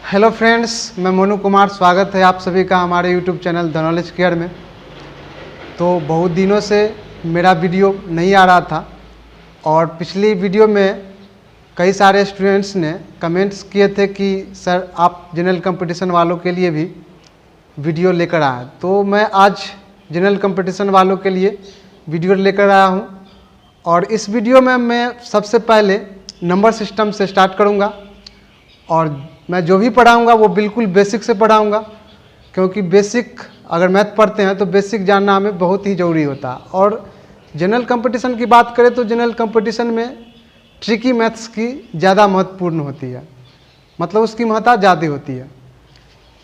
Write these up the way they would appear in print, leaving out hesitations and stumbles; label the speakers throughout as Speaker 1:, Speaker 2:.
Speaker 1: Hello friends, मैं मोनू कुमार। स्वागत है आप सभी का हमारे YouTube channel the knowledge care में। तो बहुत दिनों से मेरा वीडियो नहीं आ रहा था और पिछली वीडियो में कई सारे स्टूडेंट्स ने कमेंट्स किए थे कि सर आप जनरल कंपटीशन वालों के लिए भी वीडियो लेकर आए। तो मैं आज जनरल कंपटीशन वालों के लिए वीडियो लेकर आया हूँ और इस वीडियो में मैं सबसे पहले नंबर सिस्टम से स्टार्ट करूँगा और मैं जो भी पढ़ाऊँगा वो बिल्कुल बेसिक से पढ़ाऊँगा, क्योंकि बेसिक अगर मैथ पढ़ते हैं तो बेसिक जानना हमें बहुत ही ज़रूरी होता है। और जनरल कंपटीशन की बात करें तो जनरल कंपटीशन में ट्रिकी मैथ्स की ज़्यादा महत्वपूर्ण होती है, मतलब उसकी महत्ता ज़्यादा होती है।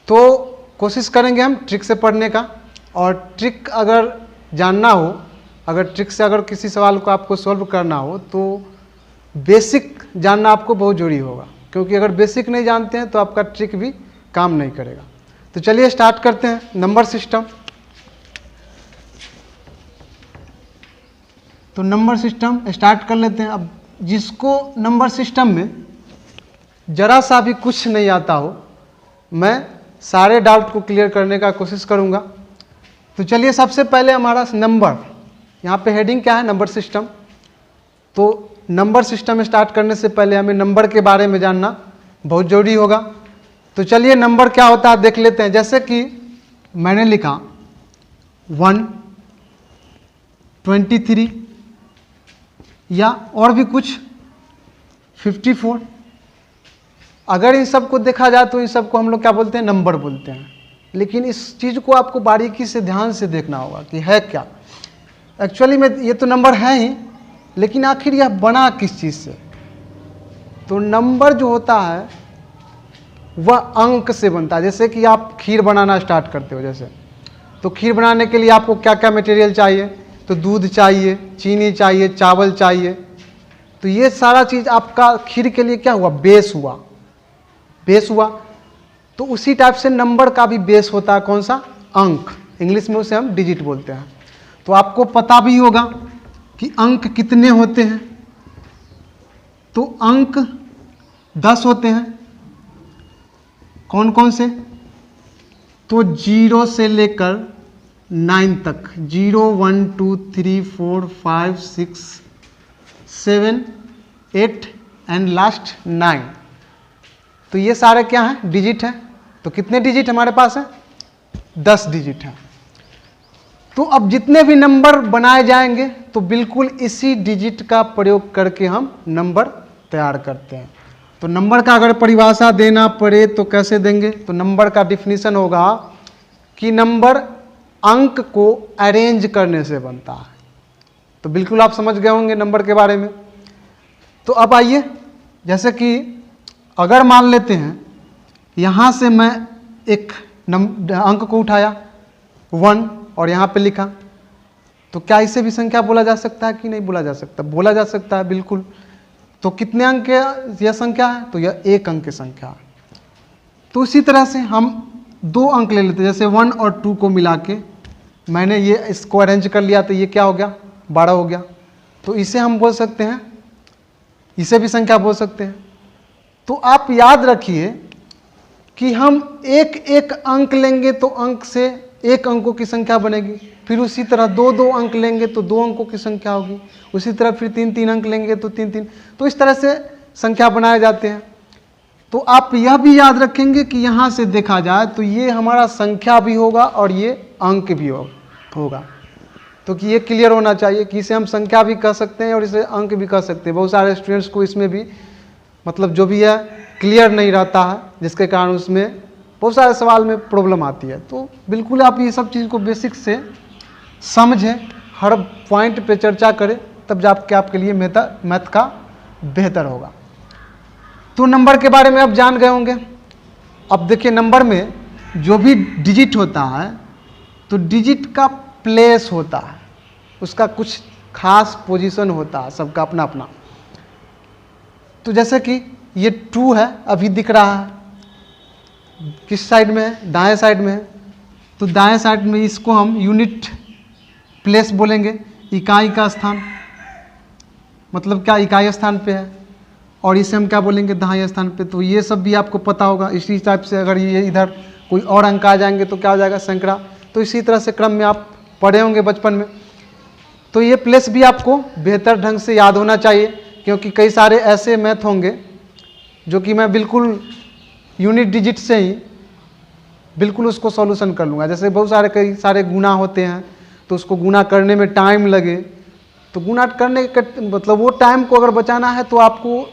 Speaker 1: तो कोशिश करेंगे हम ट्रिक से पढ़ने का, और ट्रिक अगर जानना हो, अगर ट्रिक से अगर किसी सवाल को आपको सॉल्व करना हो तो बेसिक जानना आपको बहुत ज़रूरी होगा, क्योंकि अगर बेसिक नहीं जानते हैं तो आपका ट्रिक भी काम नहीं करेगा। तो चलिए स्टार्ट करते हैं नंबर सिस्टम। तो नंबर सिस्टम स्टार्ट कर लेते हैं। अब जिसको नंबर सिस्टम में ज़रा सा भी कुछ नहीं आता हो, मैं सारे डाउट को क्लियर करने का कोशिश करूंगा। तो चलिए सबसे पहले हमारा नंबर, यहाँ पे हेडिंग क्या है, नंबर सिस्टम। तो नंबर सिस्टम स्टार्ट करने से पहले हमें नंबर के बारे में जानना बहुत ज़रूरी होगा। तो चलिए नंबर क्या होता है देख लेते हैं। जैसे कि मैंने लिखा 1, 23 या और भी कुछ 54। अगर इन सब को देखा जाए तो इन सब को हम लोग क्या बोलते हैं, नंबर बोलते हैं। लेकिन इस चीज़ को आपको बारीकी से ध्यान से देखना होगा कि है क्या। एक्चुअली में ये तो नंबर है ही, लेकिन आखिर यह बना किस चीज़ से। तो नंबर जो होता है वह अंक से बनता है। जैसे कि आप खीर बनाना स्टार्ट करते हो, जैसे तो खीर बनाने के लिए आपको क्या क्या मटेरियल चाहिए, तो दूध चाहिए, चीनी चाहिए, चावल चाहिए। तो ये सारा चीज़ आपका खीर के लिए क्या हुआ, बेस हुआ, बेस हुआ। तो उसी टाइप से नंबर का भी बेस होता है, कौन सा, अंक। इंग्लिश में उसे हम डिजिट बोलते हैं। तो आपको पता भी होगा कि अंक कितने होते हैं। तो अंक 10 होते हैं। कौन कौन से, तो 0 से लेकर 9 तक, 0, 1, 2, 3, 4, 5, 6, 7, 8 एंड लास्ट 9। तो ये सारे क्या हैं, डिजिट हैं। तो कितने डिजिट हमारे पास है, 10 डिजिट हैं। तो अब जितने भी नंबर बनाए जाएंगे तो बिल्कुल इसी डिजिट का प्रयोग करके हम नंबर तैयार करते हैं। तो नंबर का अगर परिभाषा देना पड़े तो कैसे देंगे, तो नंबर का डिफिनीशन होगा कि नंबर अंक को अरेंज करने से बनता है। तो बिल्कुल आप समझ गए होंगे नंबर के बारे में। तो अब आइए, जैसे कि अगर मान लेते हैं यहाँ से मैं एक अंक को उठाया 1 और यहाँ पे लिखा, तो क्या इसे भी संख्या बोला जा सकता है कि नहीं बोला जा सकता, बोला जा सकता है बिल्कुल। तो कितने अंक यह संख्या है, तो यह 1 अंक की संख्या है। तो उसी तरह से हम 2 अंक ले लेते हैं। जैसे 1 और 2 को मिला के मैंने ये इसको अरेंज कर लिया, तो ये क्या हो गया, 12 हो गया। तो इसे हम बोल सकते हैं, इसे भी संख्या बोल सकते हैं। तो आप याद रखिए कि हम एक एक अंक लेंगे तो अंक से 1 अंकों की संख्या बनेगी। फिर उसी तरह 2 अंक लेंगे तो 2 अंकों की संख्या होगी। उसी तरह फिर 3 अंक लेंगे तो 3। तो इस तरह से संख्या बनाए जाते हैं। तो आप यह भी याद रखेंगे कि यहाँ से देखा जाए तो ये हमारा संख्या भी होगा और ये अंक भी होगा। तो कि ये क्लियर होना चाहिए कि इसे हम संख्या भी कह सकते हैं और इसे अंक भी कह सकते हैं। बहुत सारे स्टूडेंट्स को इसमें भी मतलब जो भी है क्लियर नहीं रहता है, जिसके कारण उसमें बहुत सारे सवाल में प्रॉब्लम आती है। तो बिल्कुल आप ये सब चीज़ को बेसिक से समझें, हर पॉइंट पे चर्चा करें, तब जाके आपके लिए मैथ का बेहतर होगा। तो नंबर के बारे में आप जान गए होंगे। अब देखिए नंबर में जो भी डिजिट होता है तो डिजिट का प्लेस होता है, उसका कुछ खास पोजीशन होता है, सबका अपना अपना। तो जैसे कि ये 2 है, अभी दिख रहा है, किस साइड में है, दाएं साइड में है। तो दाएं साइड में इसको हम यूनिट प्लेस बोलेंगे, इकाई का स्थान, मतलब क्या इकाई स्थान पे है। और इसे हम क्या बोलेंगे दाहिने स्थान पे। तो ये सब भी आपको पता होगा। इसी टाइप से अगर ये इधर कोई और अंक आ जाएंगे तो क्या हो जाएगा सैकड़ा। तो इसी तरह से क्रम में आप पढ़े होंगे बचपन में। तो ये प्लेस भी आपको बेहतर ढंग से याद होना चाहिए, क्योंकि कई सारे ऐसे मैथ होंगे जो कि मैं बिल्कुल यूनिट डिजिट से ही बिल्कुल उसको सॉल्यूशन कर लूँगा। जैसे बहुत सारे कई सारे गुना होते हैं तो उसको गुना करने में टाइम लगे, तो गुना करने का मतलब वो टाइम को अगर बचाना है तो आपको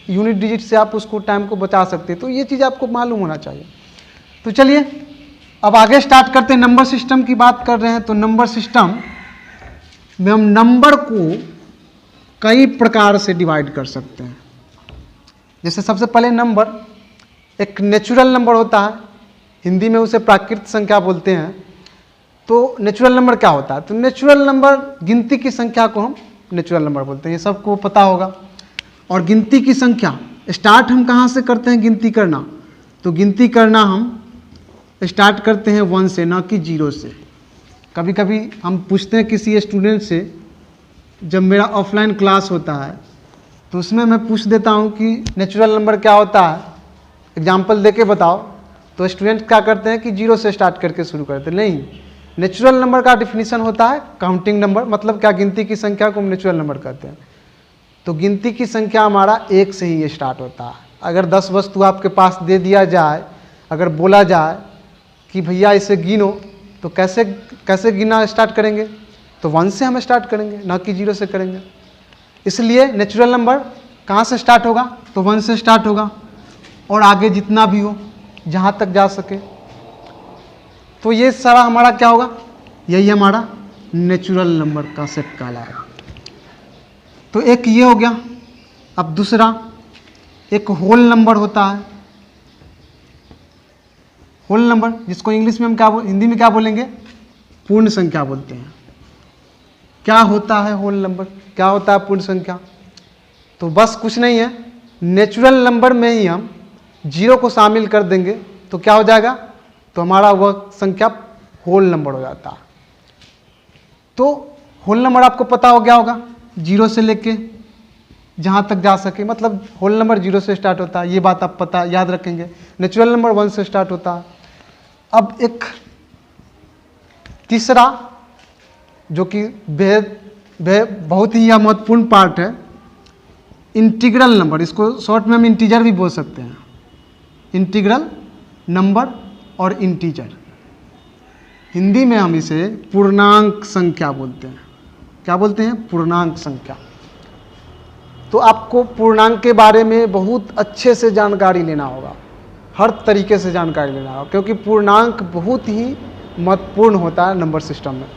Speaker 1: यूनिट डिजिट से आप उसको टाइम को बचा सकते हैं। तो ये चीज़ आपको मालूम होना चाहिए। तो चलिए अब आगे स्टार्ट करते हैं। नंबर सिस्टम की बात कर रहे हैं तो नंबर सिस्टम में हम नंबर को कई प्रकार से डिवाइड कर सकते हैं। जैसे सबसे पहले नंबर, एक नेचुरल नंबर होता है, हिंदी में उसे प्राकृत संख्या बोलते हैं। तो नेचुरल नंबर क्या होता है? तो नेचुरल नंबर गिनती की संख्या को हम नेचुरल नंबर बोलते हैं, ये सबको पता होगा। और गिनती की संख्या स्टार्ट हम कहाँ से करते हैं गिनती करना? तो गिनती करना हम स्टार्ट करते हैं 1 से, ना कि 0 से। कभी कभी हम पूछते हैं किसी स्टूडेंट से, जब मेरा ऑफलाइन क्लास होता है तो उसमें मैं पूछ देता हूँ कि नेचुरल नंबर क्या होता है, एग्जाम्पल दे के बताओ। तो स्टूडेंट क्या करते हैं कि 0 से स्टार्ट करके शुरू करते हैं। नहीं, नेचुरल नंबर का डिफिनीशन होता है काउंटिंग नंबर, मतलब क्या गिनती की संख्या को हम नेचुरल नंबर कहते हैं। तो गिनती की संख्या हमारा 1 से ही स्टार्ट होता है। अगर 10 वस्तु आपके पास दे दिया जाए, अगर बोला जाए कि भैया इसे गिनो, तो कैसे गिनना स्टार्ट करेंगे? तो 1 से हम स्टार्ट करेंगे, ना कि 0 से करेंगे। इसलिए नेचुरल नंबर कहाँ से स्टार्ट होगा? तो 1 से स्टार्ट होगा और आगे जितना भी हो, जहाँ तक जा सके। तो ये सारा हमारा क्या होगा? यही हमारा नेचुरल नंबर का सेट कहलाएगा। तो एक ये हो गया। अब दूसरा, एक होल नंबर होता है। होल नंबर, जिसको इंग्लिश में हम हिंदी में क्या बोलेंगे? पूर्ण संख्या बोलते हैं। क्या होता है होल नंबर? क्या होता है पूर्ण संख्या? तो बस कुछ नहीं है, नेचुरल नंबर में ही हम 0 को शामिल कर देंगे तो क्या हो जाएगा? तो हमारा वह संख्या होल नंबर हो जाता है। तो होल नंबर आपको पता हो गया होगा, 0 से लेके जहाँ तक जा सके, मतलब होल नंबर 0 से स्टार्ट होता है। ये बात आप पता याद रखेंगे। नेचुरल नंबर 1 से स्टार्ट होता है। अब एक तीसरा जो कि बहुत ही महत्वपूर्ण पार्ट है, इंटीग्रल नंबर। इसको शॉर्ट में हम इंटीजर भी बोल सकते हैं। इंटीग्रल नंबर और इंटीजर, हिंदी में हम इसे पूर्णांक संख्या बोलते हैं। क्या बोलते हैं? पूर्णांक संख्या। तो आपको पूर्णांक के बारे में बहुत अच्छे से जानकारी लेना होगा, हर तरीके से जानकारी लेना होगा, क्योंकि पूर्णांक बहुत ही महत्वपूर्ण होता है नंबर सिस्टम में।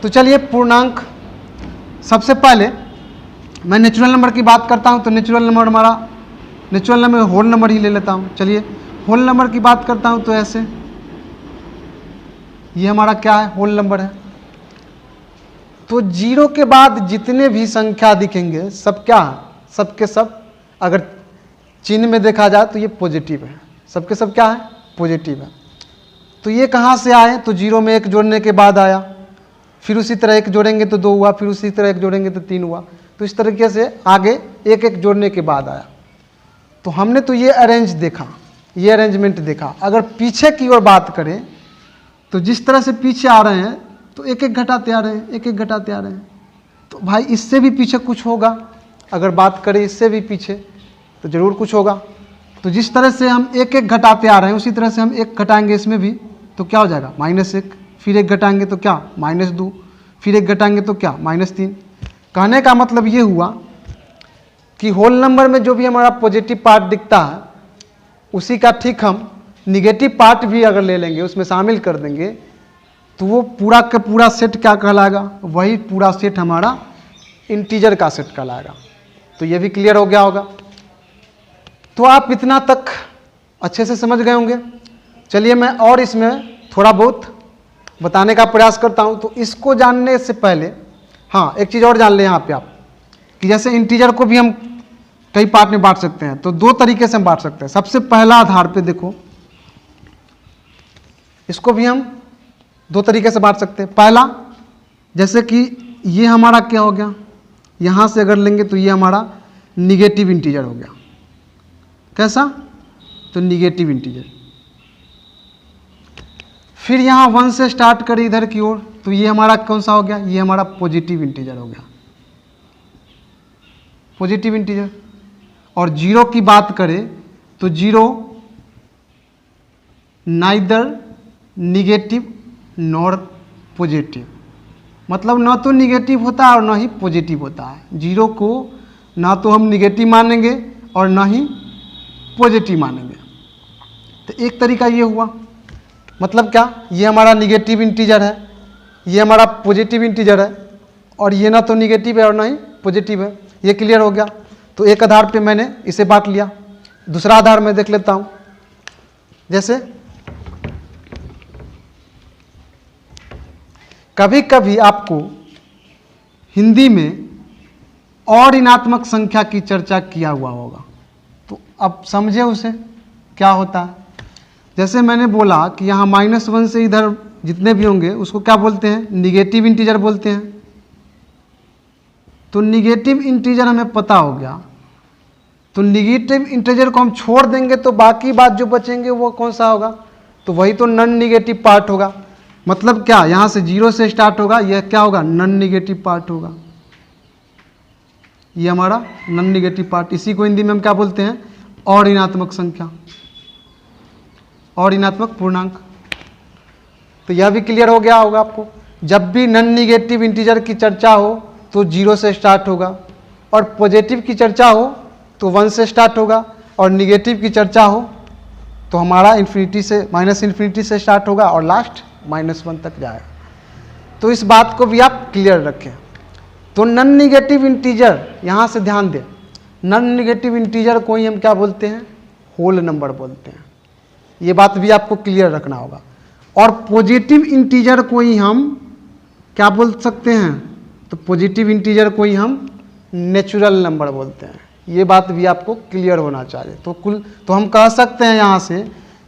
Speaker 1: तो चलिए पूर्णांक, सबसे पहले मैं नेचुरल नंबर की बात करता हूं। तो नेचुरल नंबर होल नंबर ही ले लेता हूं। चलिए होल नंबर की बात करता हूं तो ऐसे, ये हमारा क्या है? होल नंबर है। तो 0 के बाद जितने भी संख्या दिखेंगे सब क्या है? सब के सब, अगर चिन्ह में देखा जाए तो ये पॉजिटिव है। सब के सब क्या है? पॉजिटिव है। तो ये कहाँ से आए? तो 0 में 1 जोड़ने के बाद आया, फिर उसी तरह 1 जोड़ेंगे तो 2 हुआ, फिर उसी तरह 1 जोड़ेंगे तो 3 हुआ। तो इस तरीके से आगे 1 जोड़ने के बाद आया। तो हमने तो ये अरेंज देखा, ये अरेंजमेंट देखा। अगर पीछे की ओर बात करें तो जिस तरह से पीछे आ रहे हैं तो 1 घटाते आ रहे हैं, 1 घटाते आ रहे हैं। तो भाई इससे भी पीछे कुछ होगा। अगर बात करें इससे भी पीछे तो ज़रूर कुछ होगा। तो जिस तरह से हम 1 घटाते आ रहे हैं उसी तरह से हम 1 घटाएंगे इसमें भी, तो क्या हो जाएगा? -1। फिर 1 घटाएंगे तो क्या? -2। फिर 1 घटाएंगे तो क्या? -3। कहने का मतलब ये हुआ कि होल नंबर में जो भी हमारा पॉजिटिव पार्ट दिखता है उसी का ठीक हम निगेटिव पार्ट भी अगर ले लेंगे, उसमें शामिल कर देंगे, तो वो पूरा का पूरा सेट क्या कहलाएगा? वही पूरा सेट हमारा इंटीजर का सेट कहलाएगा। तो ये भी क्लियर हो गया होगा। तो आप इतना तक अच्छे से समझ गए होंगे। चलिए मैं और इसमें थोड़ा बहुत बताने का प्रयास करता हूं। तो इसको जानने से पहले हाँ, एक चीज़ और जान लें यहाँ पे आप, कि जैसे इंटीजर को भी हम कई पार्ट में बांट सकते हैं। तो 2 तरीके से हम बांट सकते हैं। सबसे पहला आधार पे देखो, इसको भी हम 2 तरीके से बांट सकते हैं। पहला, जैसे कि ये हमारा क्या हो गया, यहाँ से अगर लेंगे तो ये हमारा निगेटिव इंटीजर हो गया। कैसा? तो निगेटिव इंटीजर। फिर यहाँ 1 से स्टार्ट करें इधर की ओर, तो ये हमारा कौन सा हो गया? ये हमारा पॉजिटिव इंटीजर हो गया, पॉजिटिव इंटीजर। और 0 की बात करें तो 0 नाइदर निगेटिव नॉर पॉजिटिव, मतलब ना तो निगेटिव होता है और ना ही पॉजिटिव होता है। 0 को ना तो हम निगेटिव मानेंगे और ना ही पॉजिटिव मानेंगे। तो एक तरीका ये हुआ, मतलब क्या? ये हमारा निगेटिव इंटीजर है, ये हमारा पॉजिटिव इंटीजर है, और ये ना तो निगेटिव है और ना ही पॉजिटिव है। ये क्लियर हो गया। तो एक आधार पे मैंने इसे बांट लिया। दूसरा आधार मैं देख लेता हूँ। जैसे कभी कभी आपको हिंदी में और ऋणात्मक संख्या की चर्चा किया हुआ होगा, तो अब समझे उसे क्या होता है। जैसे मैंने बोला कि यहाँ -1 से इधर जितने भी होंगे उसको क्या बोलते हैं? निगेटिव इंटीजर बोलते हैं। तो निगेटिव इंटीजर हमें पता हो गया, तो निगेटिव इंटीजर को हम छोड़ देंगे तो बाकी बात जो बचेंगे वो कौन सा होगा? तो वही तो नॉन निगेटिव पार्ट होगा। मतलब क्या? यहाँ से 0 से स्टार्ट होगा, यह क्या होगा? नॉन निगेटिव पार्ट होगा। ये हमारा नॉन निगेटिव पार्ट, इसी को हिंदी में हम क्या बोलते हैं? और ऋणात्मक संख्या, और ऋणात्मक पूर्णांक। तो यह भी क्लियर हो गया होगा आपको। जब भी नॉन निगेटिव इंटीजर की चर्चा हो तो 0 से स्टार्ट होगा, और पॉजिटिव की चर्चा हो तो 1 से स्टार्ट होगा, और निगेटिव की चर्चा हो तो हमारा इन्फिनिटी से -इन्फिनिटी से स्टार्ट होगा और लास्ट -1 तक जाएगा। तो इस बात को भी आप क्लियर रखें। तो नॉन निगेटिव इंटीजर, यहाँ से ध्यान दें, नॉन निगेटिव इंटीजर को ही हम क्या बोलते हैं? होल नंबर बोलते हैं। ये बात भी आपको क्लियर रखना होगा। और पॉजिटिव इंटीजर को ही हम क्या बोल सकते हैं? तो पॉजिटिव इंटीजर को ही हम नेचुरल नंबर बोलते हैं। ये बात भी आपको क्लियर होना चाहिए। तो हम कह सकते हैं यहाँ से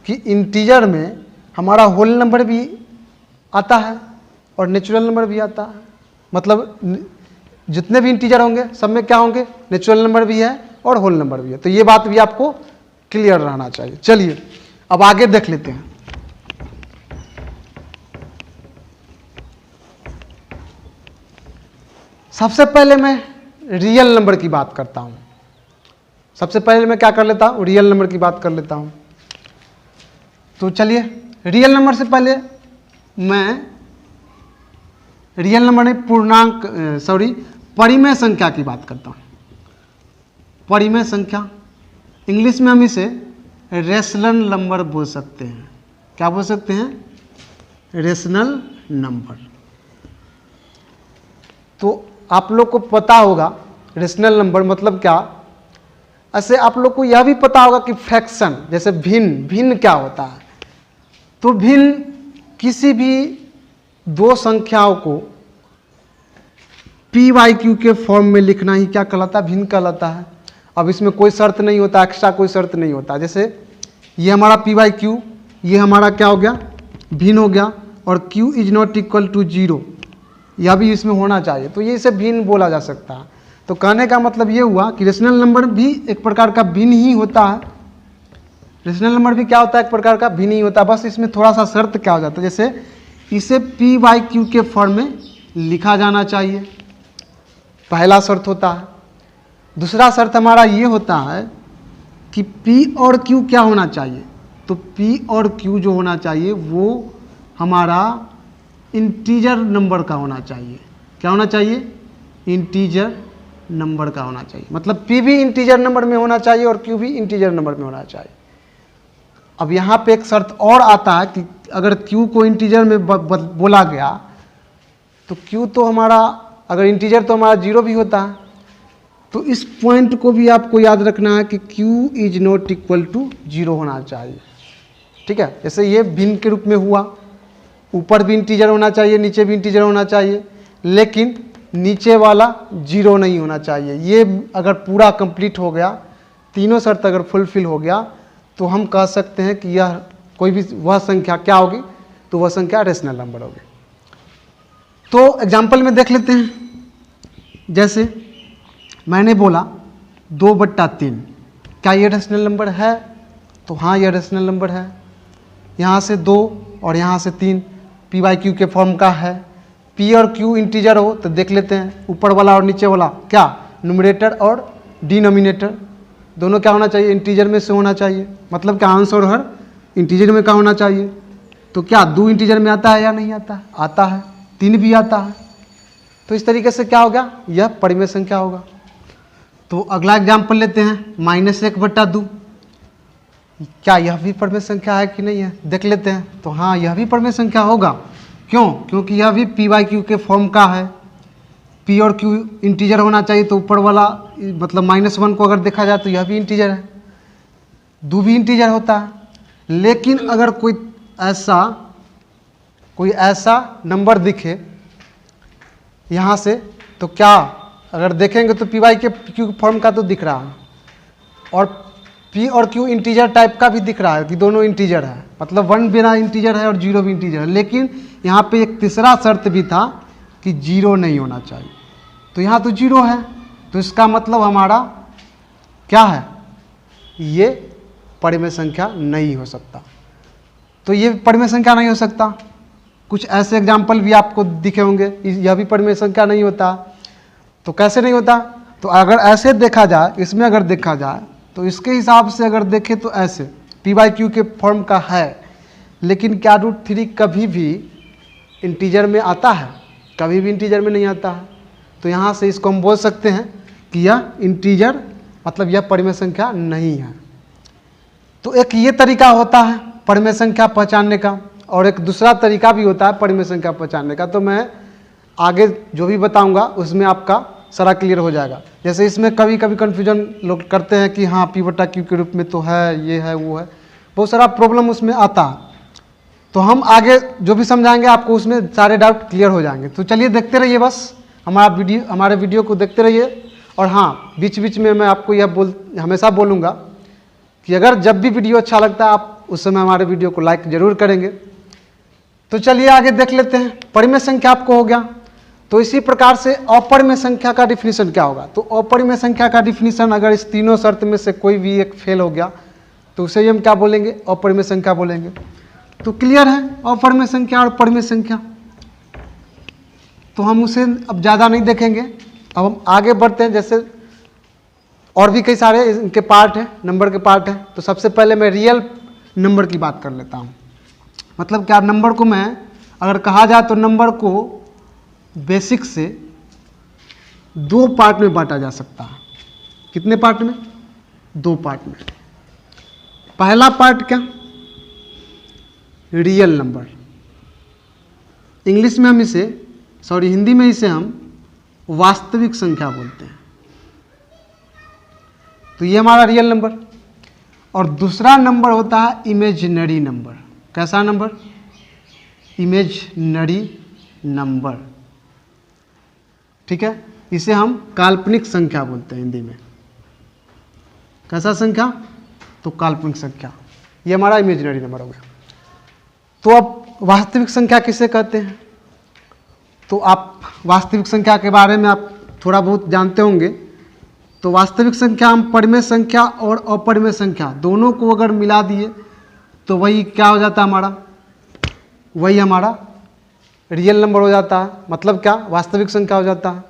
Speaker 1: कि इंटीजर में हमारा होल नंबर भी आता है और नेचुरल नंबर भी आता है। मतलब जितने भी इंटीजर होंगे सब में क्या होंगे? नेचुरल नंबर भी है और होल नंबर भी है। तो ये बात भी आपको क्लियर रहना चाहिए। चलिए अब आगे देख लेते हैं। सबसे पहले मैं रियल नंबर की बात करता हूं। सबसे पहले मैं क्या कर लेता हूं? रियल नंबर की बात कर लेता हूं। तो चलिए रियल नंबर से पहले मैं रियल नंबर नहीं, परिमेय संख्या की बात करता हूं। परिमेय संख्या, इंग्लिश में हम इसे रेशनल नंबर बोल सकते हैं। क्या बोल सकते हैं? Rational number. तो आप लोग को पता होगा रेशनल नंबर मतलब क्या। ऐसे आप लोग को यह भी पता होगा कि फ्रैक्शन, जैसे भिन्न क्या होता है। तो भिन्न किसी भी दो संख्याओं को p/q के फॉर्म में लिखना ही क्या कहलाता है? भिन्न कहलाता है। अब इसमें कोई शर्त नहीं होता, एक्स्ट्रा कोई शर्त नहीं होता। जैसे ये हमारा p/q, ये हमारा क्या हो गया? भिन्न हो गया, और q is not equal to 0, यह भी इसमें होना चाहिए। तो ये इसे भिन्न बोला जा सकता है। तो कहने का मतलब ये हुआ कि रेशनल नंबर भी एक प्रकार का भिन्न ही होता है। रेशनल नंबर भी क्या होता है? एक प्रकार का भिन्न ही होता है। बस इसमें थोड़ा सा शर्त क्या हो जाता है, जैसे इसे p/q के फॉर्म में लिखा जाना चाहिए, पहला शर्त होता है। दूसरा शर्त हमारा ये होता है कि p और q क्या होना चाहिए? तो p और q जो होना चाहिए वो हमारा इंटीजर नंबर का होना चाहिए। क्या होना चाहिए? इंटीजर नंबर का होना चाहिए। मतलब p भी इंटीजर नंबर में होना चाहिए और q भी इंटीजर नंबर में होना चाहिए। अब यहाँ पे एक शर्त और आता है कि अगर q को इंटीजर में बोला गया तो q तो हमारा, अगर इंटीजर तो हमारा 0 भी होता है। तो इस पॉइंट को भी आपको याद रखना है कि q is not equal to 0 होना चाहिए। ठीक है, जैसे ये भिन्न के रूप में हुआ, ऊपर भी इंटीजर होना चाहिए, नीचे भी इंटीजर होना चाहिए, लेकिन नीचे वाला 0 नहीं होना चाहिए। ये अगर पूरा कंप्लीट हो गया, तीनों शर्त अगर फुलफिल हो गया, तो हम कह सकते हैं कि यह कोई भी वह संख्या क्या होगी? तो वह संख्या रेशनल नंबर होगी। तो एग्जाम्पल में देख लेते हैं। जैसे मैंने बोला 2/3। क्या ये रेशनल नंबर है? तो हाँ, ये रेशनल नंबर है। यहाँ से 2 और यहाँ से 3 p/q के फॉर्म का है। p और q इंटीजर हो तो देख लेते हैं, ऊपर वाला और नीचे वाला क्या, न्यूमरेटर और डिनोमिनेटर दोनों क्या होना चाहिए, इंटीजर में से होना चाहिए। मतलब क्या आंसर हर इंटीजर में का होना चाहिए। तो क्या 2 इंटीजर में आता है या नहीं आता है? आता है। 3 भी आता है। तो इस तरीके से क्या हो गया, यह परिमेय संख्या होगा। तो अगला एग्जाम्पल लेते हैं, -1/2। क्या यह भी परिमेय संख्या है कि नहीं है, देख लेते हैं। तो हाँ, यह भी परिमेय संख्या होगा। क्यों? क्योंकि यह भी p/q के फॉर्म का है। p और q इंटीजर होना चाहिए, तो ऊपर वाला मतलब -1 को अगर देखा जाए तो यह भी इंटीजर है, 2 भी इंटीजर होता है। लेकिन अगर कोई ऐसा नंबर दिखे यहाँ से, तो क्या अगर देखेंगे तो p/q फॉर्म का तो दिख रहा है, और p और q इंटीजर टाइप का भी दिख रहा है कि दोनों इंटीजर है, मतलब 1 बिना इंटीजर है और 0 भी इंटीजर है। लेकिन यहाँ पे एक तीसरा शर्त भी था कि 0 नहीं होना चाहिए। तो यहाँ तो 0 है, तो इसका मतलब हमारा क्या है, ये परिमेय संख्या नहीं हो सकता। तो ये परिमेय संख्या नहीं हो सकता। कुछ ऐसे एग्जाम्पल भी आपको दिखे होंगे, यह भी परिमेय संख्या नहीं होता। तो कैसे नहीं होता? तो अगर ऐसे देखा जाए, इसमें अगर देखा जाए तो इसके हिसाब से अगर देखें तो ऐसे p/q के फॉर्म का है, लेकिन क्या √3 कभी भी इंटीजर में आता है? कभी भी इंटीजर में नहीं आता है। तो यहाँ से इसको हम बोल सकते हैं कि यह इंटीजर मतलब यह परिमेय संख्या नहीं है। तो एक ये तरीका होता है परिमेय संख्या पहचानने का, और एक दूसरा तरीका भी होता है परिमेय संख्या पहचानने का। तो मैं आगे जो भी बताऊंगा उसमें आपका सारा क्लियर हो जाएगा। जैसे इसमें कभी कभी कन्फ्यूजन लोग करते हैं कि हाँ p/q के रूप में तो है, ये है, वो है, बहुत सारा प्रॉब्लम उसमें आता है। तो हम आगे जो भी समझाएंगे आपको उसमें सारे डाउट क्लियर हो जाएंगे। तो चलिए देखते रहिए, बस हमारे वीडियो को देखते रहिए। और हाँ, बीच बीच में मैं आपको यह हमेशा बोलूँगा कि अगर जब भी वीडियो अच्छा लगता है आप उस समय हमारे वीडियो को लाइक ज़रूर करेंगे। तो चलिए आगे देख लेते हैं। परिमेय संख्या आपको हो गया। तो इसी प्रकार से अपरिमेय संख्या का डिफिनीशन क्या होगा? तो अपरिमेय संख्या का डिफिनीशन, अगर इस तीनों शर्त में से कोई भी एक फेल हो गया तो उसे ही हम क्या बोलेंगे, अपरिमेय संख्या बोलेंगे। तो क्लियर है अपरिमेय संख्या और परिमेय संख्या। तो हम उसे अब ज़्यादा नहीं देखेंगे, अब हम आगे बढ़ते हैं। जैसे और भी कई सारे इनके पार्ट हैं, नंबर के पार्ट हैं। तो सबसे पहले मैं रियल नंबर की बात कर लेता हूँ। मतलब क्या, नंबर को मैं अगर कहा जाए तो नंबर को बेसिक से 2 पार्ट में बांटा जा सकता है। कितने पार्ट में? 2 पार्ट में। पहला पार्ट क्या, रियल नंबर। इंग्लिश में हम इसे हिंदी में इसे हम वास्तविक संख्या बोलते हैं। तो ये हमारा रियल नंबर। और दूसरा नंबर होता है इमेजिनरी नंबर। कैसा नंबर? Imaginary number. ठीक है, इसे हम काल्पनिक संख्या बोलते हैं हिंदी में। कैसा संख्या? तो काल्पनिक संख्या। ये हमारा इमेजिनरी नंबर हो गया। तो अब वास्तविक संख्या किसे कहते हैं? तो आप वास्तविक संख्या के बारे में आप थोड़ा बहुत जानते होंगे। तो वास्तविक संख्या हम परिमेय संख्या और अपरिमेय संख्या दोनों को अगर मिला दिए तो वही क्या हो जाता है हमारा, वही हमारा रियल नंबर हो जाता है। मतलब क्या, वास्तविक संख्या हो जाता है।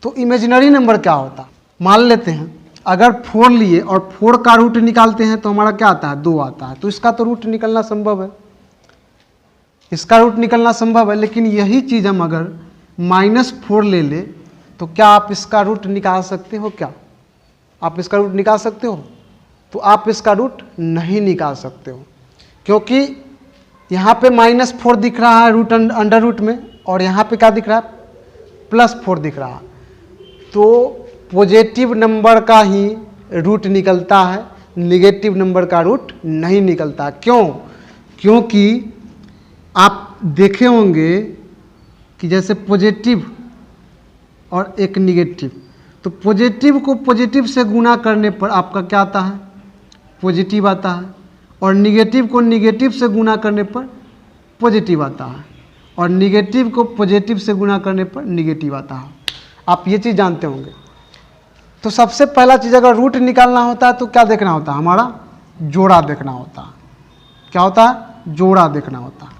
Speaker 1: तो इमेजिनरी नंबर क्या होता है? मान लेते हैं अगर 4 लिए और 4 का रूट निकालते हैं तो हमारा क्या आता है, 2 आता है। तो इसका तो रूट निकलना संभव है, इसका रूट निकलना संभव है। लेकिन यही चीज़ हम अगर -4 ले ले तो क्या आप इसका रूट निकाल सकते हो? क्या आप इसका रूट निकाल सकते हो? तो आप इसका रूट नहीं निकाल सकते हो, क्योंकि यहाँ पे -4 दिख रहा है रूट अंडर रूट में, और यहाँ पे क्या दिख रहा है, +4 दिख रहा है। तो पॉजिटिव नंबर का ही रूट निकलता है, नेगेटिव नंबर का रूट नहीं निकलता। क्यों? क्योंकि आप देखे होंगे कि जैसे पॉजिटिव और एक निगेटिव, तो पॉजिटिव को पॉजिटिव से गुना करने पर आपका क्या आता है, पॉजिटिव आता है, और निगेटिव को निगेटिव से गुना करने पर पॉजिटिव आता है, और निगेटिव को पॉजिटिव से गुना करने पर निगेटिव आता है। आप ये चीज़ जानते होंगे। तो सबसे पहला चीज़ अगर रूट निकालना होता है तो क्या देखना होता है, हमारा जोड़ा देखना होता है। क्या होता है, जोड़ा देखना होता है।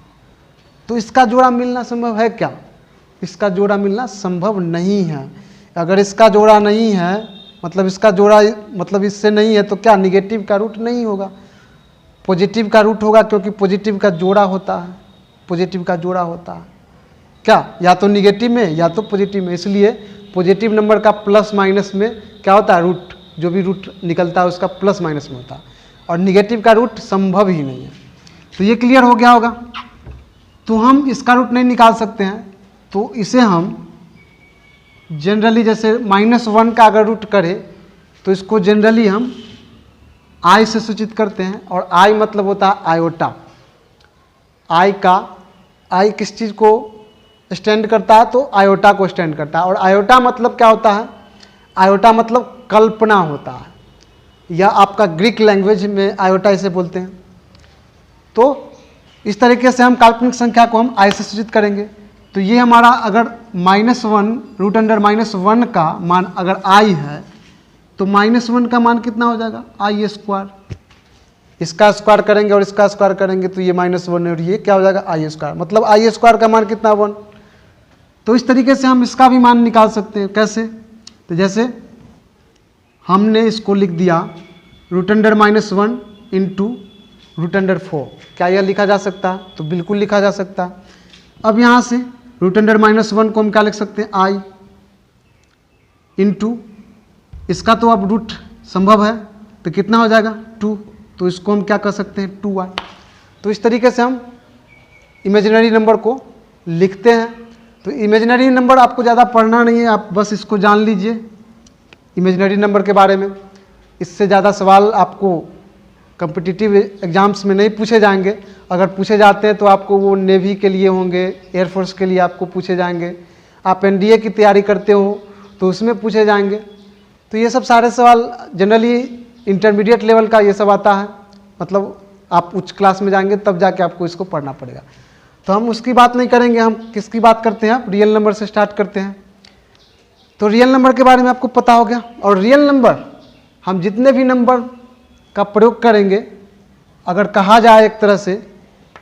Speaker 1: तो इसका जोड़ा मिलना संभव है क्या, इसका जोड़ा मिलना संभव नहीं है। अगर इसका जोड़ा नहीं है मतलब इसका जोड़ा मतलब इससे नहीं है तो क्या निगेटिव का रूट नहीं होगा, पॉजिटिव का रूट होगा, क्योंकि पॉजिटिव का जोड़ा होता है, पॉजिटिव का जोड़ा होता है क्या, या तो निगेटिव में या तो पॉजिटिव में। इसलिए पॉजिटिव नंबर का प्लस माइनस में क्या होता है, रूट, जो भी रूट निकलता है उसका प्लस माइनस में होता है, और निगेटिव का रूट संभव ही नहीं है। तो ये क्लियर हो गया होगा। तो हम इसका रूट नहीं निकाल सकते हैं, तो इसे हम जनरली जैसे -1 का अगर रूट करें तो इसको जनरली हम आई से सूचित करते हैं, और आई मतलब होता है आयोटा। आई किस चीज़ को स्टैंड करता है, तो आयोटा को स्टैंड करता है। और आयोटा मतलब क्या होता है, आयोटा मतलब कल्पना होता है, या आपका ग्रीक लैंग्वेज में आयोटा इसे बोलते हैं। तो इस तरीके से हम काल्पनिक संख्या को हम आई से सूचित करेंगे। तो ये हमारा अगर -1 रूट अंडर -1 का मान अगर आई है तो -1 का मान कितना हो जाएगा, आई स्क्वायर। इसका स्क्वायर करेंगे और इसका स्क्वायर करेंगे तो ये -1 और ये क्या हो जाएगा, आई स्क्वायर। मतलब आई स्क्वायर का मान कितना, 1। तो इस तरीके से हम इसका भी मान निकाल सकते हैं। कैसे, तो जैसे हमने इसको लिख दिया root under -1 into root under 4। क्या यह लिखा जा सकता है, तो बिल्कुल लिखा जा सकता है। अब यहाँ से रूट अंडर -1 को हम क्या लिख सकते हैं, आई इंटू इसका तो अब रूट संभव है तो कितना हो जाएगा, 2। तो इसको हम क्या कर सकते हैं, 2y। तो इस तरीके से हम इमेजिनरी नंबर को लिखते हैं। तो इमेजिनरी नंबर आपको ज़्यादा पढ़ना नहीं है, आप बस इसको जान लीजिए इमेजिनरी नंबर के बारे में। इससे ज़्यादा सवाल आपको कॉम्पिटिटिव एग्जाम्स में नहीं पूछे जाएंगे। अगर पूछे जाते हैं तो आपको वो नेवी के लिए होंगे, एयरफोर्स के लिए आपको पूछे जाएंगे। आप एनडीए की तैयारी करते हो तो उसमें पूछे जाएंगे। तो ये सब सारे सवाल जनरली इंटरमीडिएट लेवल का ये सब आता है, मतलब आप उच्च क्लास में जाएंगे तब जाके आपको इसको पढ़ना पड़ेगा। तो हम उसकी बात नहीं करेंगे, हम किसकी बात करते हैं, आप रियल नंबर से स्टार्ट करते हैं। तो रियल नंबर के बारे में आपको पता हो गया। और रियल नंबर हम जितने भी नंबर का प्रयोग करेंगे, अगर कहा जाए एक तरह से,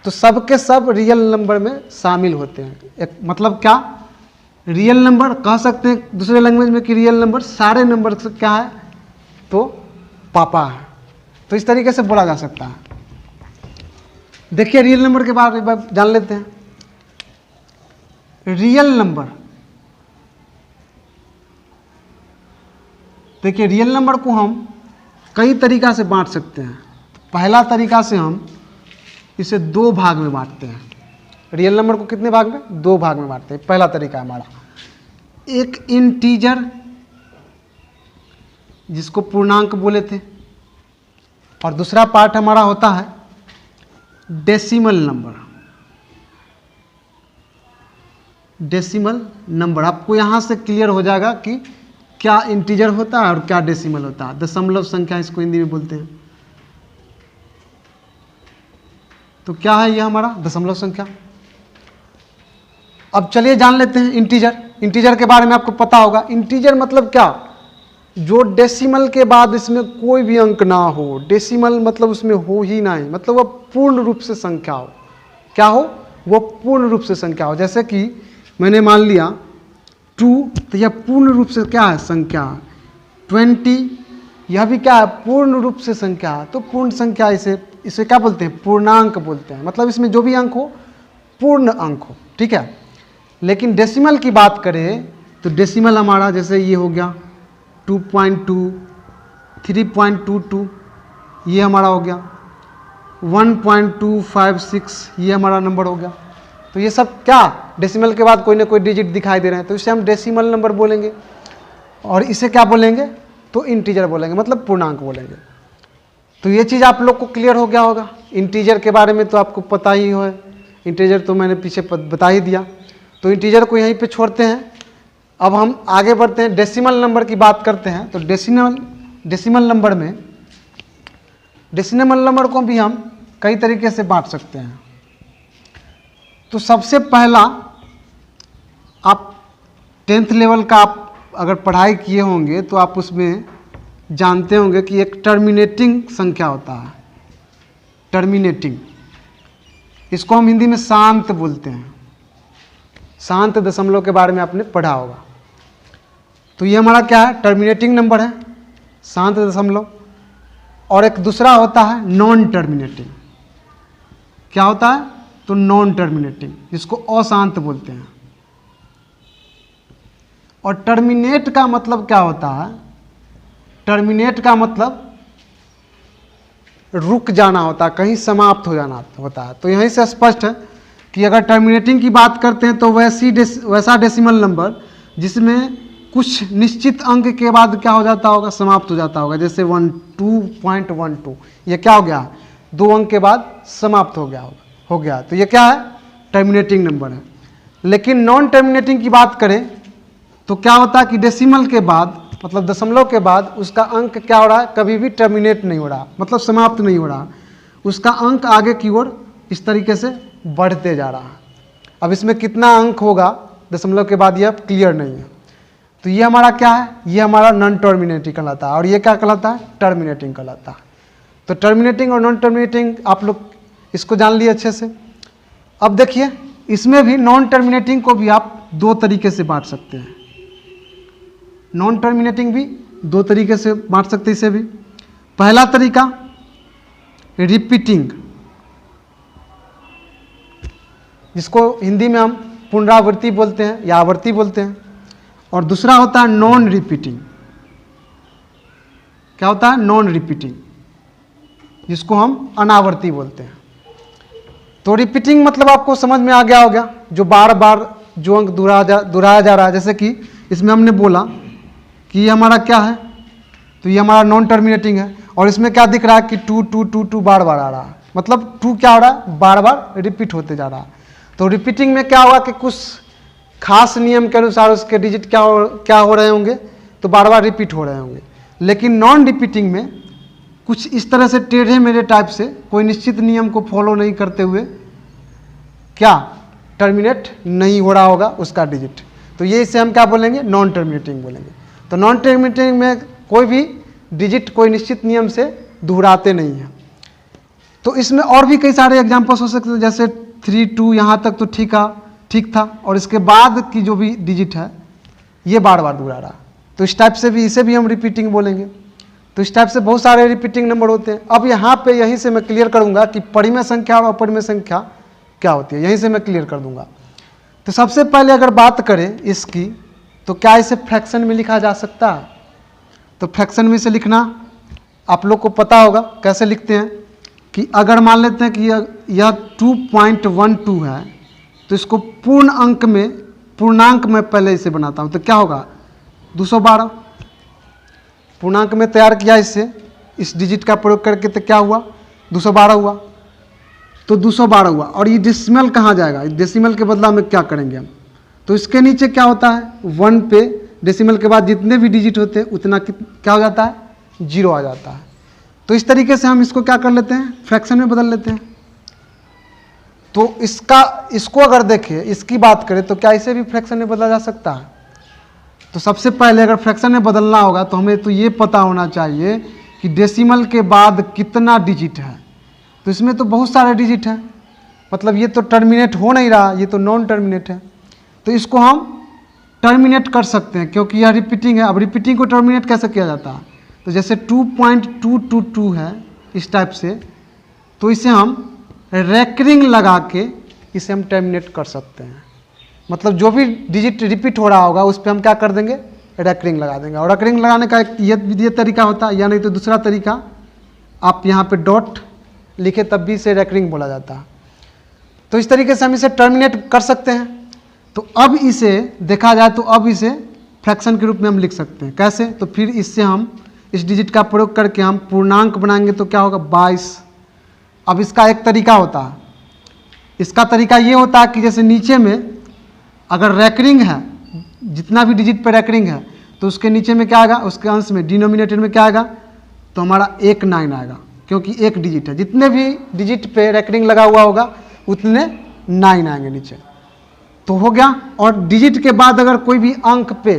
Speaker 1: तो सब के सब रियल नंबर में शामिल होते हैं। एक मतलब क्या, रियल नंबर कह सकते हैं दूसरे लैंग्वेज में कि रियल नंबर सारे नंबर से क्या है, तो पापा है। तो इस तरीके से बोला जा सकता है। देखिए रियल नंबर के बारे में जान लेते हैं। रियल नंबर, देखिए रियल नंबर को हम कई तरीका से बांट सकते हैं। पहला तरीका से हम इसे 2 भाग में बांटते हैं। रियल नंबर को कितने भाग में, 2 भाग में बांटते हैं। पहला तरीका हमारा, एक इंटीजर जिसको पूर्णांक बोले थे, और दूसरा पार्ट हमारा होता है डेसिमल नंबर। डेसिमल नंबर आपको यहां से क्लियर हो जाएगा कि क्या इंटीजर होता है और क्या डेसिमल होता है। दशमलव संख्या इसको हिंदी में बोलते हैं। तो क्या है ये हमारा दशमलव संख्या। अब चलिए जान लेते हैं इंटीजर। इंटीजर के बारे में आपको पता होगा। इंटीजर मतलब क्या, जो डेसिमल के बाद इसमें कोई भी अंक ना हो। डेसिमल मतलब उसमें हो ही ना ही, मतलब वह पूर्ण रूप से संख्या हो। क्या हो, वो पूर्ण रूप से संख्या हो। जैसे कि मैंने मान लिया 2, तो यह पूर्ण रूप से क्या है, संख्या। 20 यह भी क्या है, पूर्ण रूप से संख्या है। तो पूर्ण संख्या इसे क्या बोलते हैं, पूर्णांक बोलते हैं। मतलब इसमें जो भी अंक हो पूर्ण अंक हो, ठीक है। लेकिन डेसिमल की बात करें तो डेसिमल हमारा जैसे ये हो गया 2.2, 3.22 ये हमारा हो गया, 1.256 ये हमारा नंबर हो गया। तो ये सब क्या, डेसिमल के बाद कोई ना कोई डिजिट दिखाई दे रहे हैं, तो इसे हम डेसिमल नंबर बोलेंगे। और इसे क्या बोलेंगे, तो इंटीजर बोलेंगे, मतलब पूर्णांक बोलेंगे। तो ये चीज़ आप लोग को क्लियर हो गया होगा। इंटीजर के बारे में तो आपको पता ही हो, इंटीजर तो मैंने पीछे बता ही दिया। तो इंटीजर को यहीं पे छोड़ते हैं। अब हम आगे बढ़ते हैं, डेसिमल नंबर की बात करते हैं। तो डेसिमल नंबर में, डेसिमल नंबर को भी हम कई तरीके से बांट सकते हैं। तो सबसे पहला, आप 10th लेवल का आप अगर पढ़ाई किए होंगे तो आप उसमें जानते होंगे कि एक टर्मिनेटिंग संख्या होता है, टर्मिनेटिंग। इसको हम हिंदी में शांत बोलते हैं। शांत दशमलव के बारे में आपने पढ़ा होगा। तो ये हमारा क्या है, टर्मिनेटिंग नंबर है, शांत दशमलव। और एक दूसरा होता है नॉन टर्मिनेटिंग। क्या होता है, तो नॉन टर्मिनेटिंग, जिसको अशांत बोलते हैं। और टर्मिनेट का मतलब क्या होता है, टर्मिनेट का मतलब रुक जाना होता है, कहीं समाप्त हो जाना होता है। तो यहीं से स्पष्ट है कि अगर टर्मिनेटिंग की बात करते हैं तो वैसा डेसिमल नंबर जिसमें कुछ निश्चित अंक के बाद क्या हो जाता होगा, समाप्त हो जाता होगा। जैसे 2.12 ये क्या हो गया, 2 अंक के बाद समाप्त हो गया। तो ये क्या है, टर्मिनेटिंग नंबर है। लेकिन नॉन टर्मिनेटिंग की बात करें तो क्या होता है कि डेसिमल के बाद, मतलब दशमलव के बाद उसका अंक क्या हो रहा है, कभी भी टर्मिनेट नहीं हो रहा, मतलब समाप्त नहीं हो रहा। उसका अंक आगे की ओर इस तरीके से बढ़ते जा रहा है। अब इसमें कितना अंक होगा दशमलव के बाद, यह क्लियर नहीं है। तो ये हमारा क्या है, ये हमारा नॉन टर्मिनेटिंग कहलाता है। और ये क्या कहलाता है, टर्मिनेटिंग कहलाता है। तो टर्मिनेटिंग और नॉन टर्मिनेटिंग आप लोग इसको जान लिए अच्छे से। अब देखिए, इसमें भी नॉन टर्मिनेटिंग को भी आप 2 तरीके से बांट सकते हैं। नॉन टर्मिनेटिंग भी 2 तरीके से बांट सकते हैं इसे भी। पहला तरीका रिपीटिंग, जिसको हिंदी में हम पुनरावृत्ति बोलते हैं या आवर्ती बोलते हैं। और दूसरा होता है नॉन रिपीटिंग। क्या होता है, नॉन रिपीटिंग, जिसको हम अनावर्ती बोलते हैं। तो रिपीटिंग मतलब आपको समझ में आ गया होगा, जो बार बार जो अंक दोहराया जा रहा है। जैसे कि इसमें हमने बोला कि ये हमारा क्या है, तो ये हमारा नॉन टर्मिनेटिंग है। और इसमें क्या दिख रहा है कि 2 2 2 2 बार बार आ रहा है, मतलब 2 क्या हो रहा है, बार बार रिपीट होते जा रहा है। तो रिपीटिंग में क्या होगा कि कुछ खास नियम के अनुसार उसके डिजिट क्या हो रहे होंगे, तो बार बार रिपीट हो रहे होंगे। लेकिन नॉन रिपीटिंग में कुछ इस तरह से टेढ़े मेढ़े टाइप से, कोई निश्चित नियम को फॉलो नहीं करते हुए क्या टर्मिनेट नहीं हो रहा होगा उसका डिजिट। तो ये इसे हम क्या बोलेंगे, नॉन टर्मिनेटिंग बोलेंगे। तो नॉन टर्मिनेटिंग में कोई भी डिजिट कोई निश्चित नियम से दोहराते नहीं हैं। तो इसमें और भी कई सारे एग्जांपल्स हो सकते हैं, जैसे 3 2 यहाँ तक तो ठीक था, और इसके बाद की जो भी डिजिट है ये बार बार दोहरा रहा। तो इस टाइप से भी, इसे भी हम रिपीटिंग बोलेंगे। तो इस टाइप से बहुत सारे रिपीटिंग नंबर होते हैं। अब यहाँ पे यहीं से मैं क्लियर करूँगा कि परिमेय संख्या और अपरिमेय संख्या क्या होती है, यहीं से मैं क्लियर कर दूंगा। तो सबसे पहले अगर बात करें इसकी, तो क्या इसे फ्रैक्शन में लिखा जा सकता है? तो फ्रैक्शन में इसे लिखना आप लोग को पता होगा, कैसे लिखते हैं कि अगर मान लेते हैं कि यह 2.12 है, तो इसको पूर्णांक में पहले इसे बनाता हूँ, तो क्या होगा 212। पूर्णांक में तैयार किया इससे, इस डिजिट का प्रयोग करके, तो क्या हुआ 212 हुआ। तो 212 हुआ। और ये डेसिमल कहाँ जाएगा, डेसिमल के बदला में क्या करेंगे हम, तो इसके नीचे क्या होता है 1 पे डेसिमल के बाद जितने भी डिजिट होते हैं उतना क्या हो जाता है, 0 आ जाता है। तो इस तरीके से हम इसको क्या कर लेते हैं, फ्रैक्शन में बदल लेते हैं। तो इसको अगर देखें, इसकी बात करें तो क्या इसे भी फ्रैक्शन में बदला जा सकता है? तो सबसे पहले अगर फ्रैक्शन में बदलना होगा तो हमें तो ये पता होना चाहिए कि डेसिमल के बाद कितना डिजिट है। तो इसमें तो बहुत सारे डिजिट हैं, मतलब ये तो टर्मिनेट हो नहीं रहा, ये तो नॉन टर्मिनेट है। तो इसको हम टर्मिनेट कर सकते हैं, क्योंकि यह रिपीटिंग है। अब रिपीटिंग को टर्मिनेट कैसे किया जाता है, तो जैसे 2.222 है इस टाइप से, तो इसे हम रेकरिंग लगा के इसे हम टर्मिनेट कर सकते हैं। मतलब जो भी डिजिट रिपीट हो रहा होगा उस पर हम क्या कर देंगे, रेकरिंग लगा देंगे। और रेकरिंग लगाने का एक ये तरीका होता है, या नहीं तो दूसरा तरीका, आप यहाँ पे डॉट लिखे तब भी इसे रेकरिंग बोला जाता है। तो इस तरीके से हम इसे टर्मिनेट कर सकते हैं। तो अब इसे देखा जाए तो अब इसे फ्रैक्शन के रूप में हम लिख सकते हैं। कैसे, तो फिर इससे हम इस डिजिट का प्रयोग करके हम पूर्णांक बनाएंगे, तो क्या होगा 22। अब इसका एक तरीका होता है, इसका तरीका ये होता है कि जैसे नीचे में अगर रेकरिंग है, जितना भी डिजिट पे रेकरिंग है, तो उसके नीचे में क्या आएगा, उसके अंश में डिनोमिनेटर में क्या आएगा, तो हमारा 9 आएगा, क्योंकि एक डिजिट है। जितने भी डिजिट पे रेकरिंग लगा हुआ होगा उतने 9 आएंगे नीचे, तो हो गया। और डिजिट के बाद अगर कोई भी अंक पे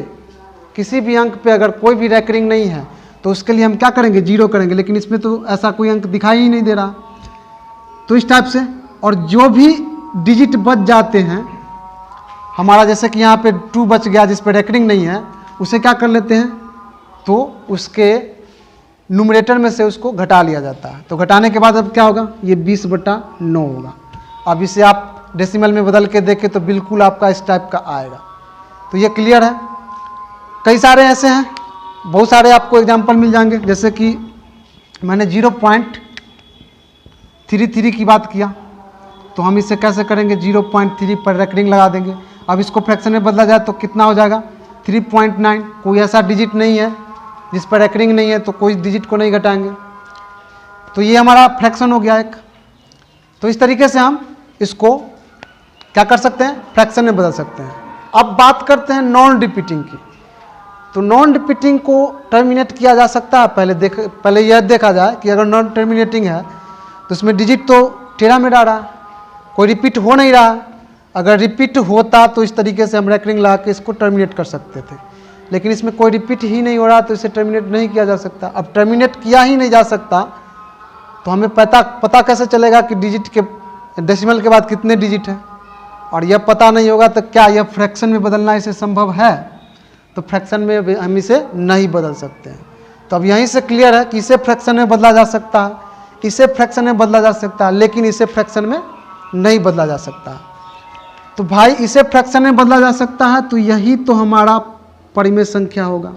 Speaker 1: किसी भी अंक पे अगर कोई भी रैकरिंग नहीं है तो उसके लिए हम क्या करेंगे, 0 करेंगे, लेकिन इसमें तो ऐसा कोई अंक दिखाई ही नहीं दे रहा। तो इस टाइप से, और जो भी डिजिट बच जाते हैं हमारा, जैसे कि यहाँ पे 2 बच गया जिस पे रैकरिंग नहीं है, उसे क्या कर लेते हैं, तो उसके न्यूमरेटर में से उसको घटा लिया जाता है। तो घटाने के बाद अब क्या होगा, ये 20/9 होगा। अब इसे आप डेसिमल में बदल के देखें तो बिल्कुल आपका इस टाइप का आएगा। तो ये क्लियर है। कई सारे ऐसे हैं, बहुत सारे आपको एग्जाम्पल मिल जाएंगे, जैसे कि मैंने 0.33 की बात किया, तो हम इसे कैसे करेंगे, 0.3 पर रैकरिंग लगा देंगे। अब इसको फ्रैक्शन में बदला जाए तो कितना हो जाएगा, 3.9। कोई ऐसा डिजिट नहीं है जिस पर रैकरिंग नहीं है, तो कोई डिजिट को नहीं घटाएंगे। तो ये हमारा फ्रैक्शन हो गया एक। तो इस तरीके से हम इसको क्या कर सकते हैं, फ्रैक्शन में बदल सकते हैं। अब बात करते हैं नॉन रिपीटिंग की। तो नॉन रिपीटिंग को टर्मिनेट किया जा सकता है। पहले यह देखा जाए कि अगर नॉन टर्मिनेटिंग है तो उसमें डिजिट तो टेढ़ा मेढ़ा रहा, कोई रिपीट हो नहीं रहा। अगर रिपीट होता तो इस तरीके से हम रैकरिंग लगा के इसको टर्मिनेट कर सकते थे, लेकिन इसमें कोई रिपीट ही नहीं हो रहा तो इसे टर्मिनेट नहीं किया जा सकता। अब टर्मिनेट किया ही नहीं जा सकता तो हमें पता कैसे चलेगा कि डिजिट के डेसिमल के बाद कितने डिजिट हैं, और यह पता नहीं होगा तो क्या यह फ्रैक्शन में बदलना इसे संभव है, तो फ्रैक्शन में हम इसे नहीं बदल सकते हैं। तो अब यहीं से क्लियर है कि इसे फ्रैक्शन में बदला जा सकता है, इसे फ्रैक्शन में बदला जा सकता है, लेकिन इसे फ्रैक्शन में नहीं बदला जा सकता। तो भाई इसे फ्रैक्शन में बदला जा सकता है तो यही तो हमारा परिमेय संख्या होगा,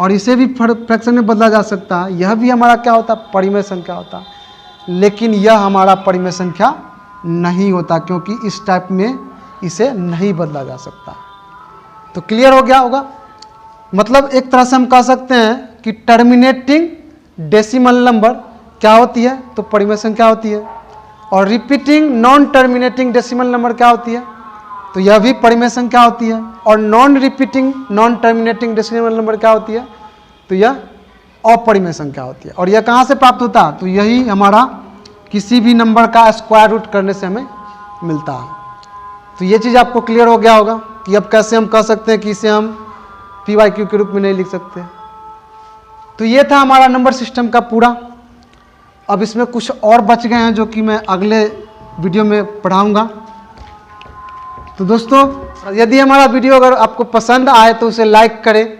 Speaker 1: और इसे भी फ्रैक्शन में बदला जा सकता है, यह भी हमारा क्या होता है, परिमेय संख्या होता। लेकिन यह हमारा परिमेय संख्या नहीं होता, क्योंकि इस टाइप में इसे नहीं बदला जा सकता। तो क्लियर हो गया होगा। मतलब एक तरह से हम कह सकते हैं कि टर्मिनेटिंग डेसिमल नंबर क्या होती है, तो परिमेय संख्या होती है, और repeating non terminating decimal number क्या होती है, तो यह भी परिमेय संख्या होती है। और non repeating non terminating decimal number क्या होती है, तो यह अपरिमेय संख्या होती है। और यह कहाँ से प्राप्त होता है, तो यही हमारा किसी भी नंबर का स्क्वायर रूट करने से हमें मिलता है। तो ये चीज़ आपको क्लियर हो गया होगा कि अब कैसे हम कह सकते हैं कि इसे हम PYQ के रूप में नहीं लिख सकते। तो ये था हमारा नंबर सिस्टम का पूरा। अब इसमें कुछ और बच गए हैं जो कि मैं अगले वीडियो में पढ़ाऊंगा। तो दोस्तों, यदि हमारा वीडियो अगर आपको पसंद आए तो उसे लाइक करें,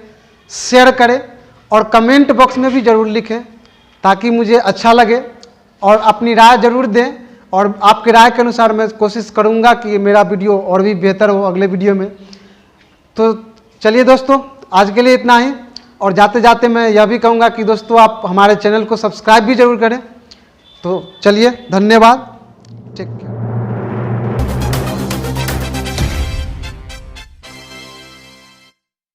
Speaker 1: शेयर करें, और कमेंट बॉक्स में भी ज़रूर लिखें ताकि मुझे अच्छा लगे, और अपनी राय ज़रूर दें। और आपकी राय के अनुसार मैं कोशिश करूंगा कि मेरा वीडियो और भी बेहतर हो अगले वीडियो में। तो चलिए दोस्तों, आज के लिए इतना ही। और जाते जाते मैं यह भी कहूँगा कि दोस्तों आप हमारे चैनल को सब्सक्राइब भी जरूर करें। तो चलिए, धन्यवाद, टेक केयर।